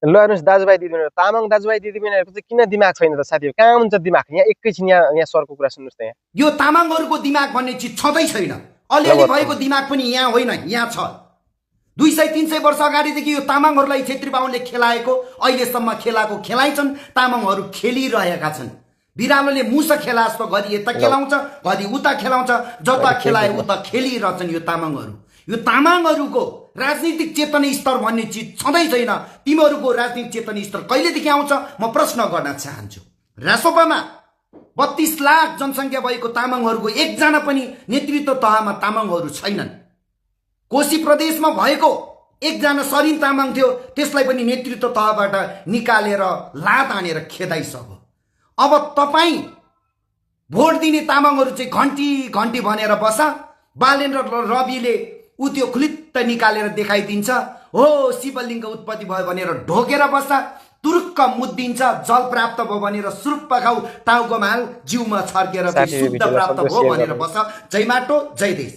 ल हेर्नुहोस् दाजुभाइ दिदीबहिनी, तामाङ दाजुभाइ दिदीबहिनीहरूको चाहिँ किन दिमाग छैन त साथीहरू? कहाँ हुन्छ दिमाग? यहाँ एकैछिन यहाँ सरको कुरा सुन्नुहोस् त। यहाँ यो तामाङहरूको दिमाग भन्ने चिज छँदै छैन। अलिअलि भएको दिमाग पनि यहाँ होइन, यहाँ छ। 200-300 वर्ष अगाडिदेखि यो तामाङहरूलाई छेत्री बाहुनले खेलाएको, अहिलेसम्म खेलाएको खेलाइ छन्। तामाङहरू खेलिरहेका छन्। बिरालोले मुसा खेला जस्तो घरि यता खेलाउँछ, घरि उता खेलाउँछ, जता खेलाए उता खेलिरहेछन् यो तामाङहरू। यो तामाङहरूको राजनीतिक चेतना स्तर भन्ने चिज छँदै छैन। तिमीहरूको राजनीतिक चेतना स्तर कहिलेदेखि आउँछ म प्रश्न गर्न चाहन्छु। रासोपामा 32 लाख जनसङ्ख्या भएको तामाङहरूको एकजना पनि नेतृत्व तहमा तामाङहरू छैनन्। कोशी प्रदेशमा भएको एकजना सरिन तामाङ थियो, त्यसलाई पनि नेतृत्व तहबाट निकालेर लात हानेर खेदाइसक्यो। अब तपाईँ भोट दिने तामाङहरू चाहिँ घन्टी घन्टी भनेर बसा। बालेन्द्र रविले ऊ त्यो खुलित्त निकालेर देखाइदिन्छ, हो शिवलिङ्ग उत्पत्ति भयो भनेर ढोकेर बस्दा तुरुक्क मुद्दिन्छ, जल प्राप्त भयो भनेर सुरुप्प खाऊ, टाउकोमा हाल, जिउमा छर्केर शुद्ध प्राप्त भयो भनेर बस। जय माटो जय देश।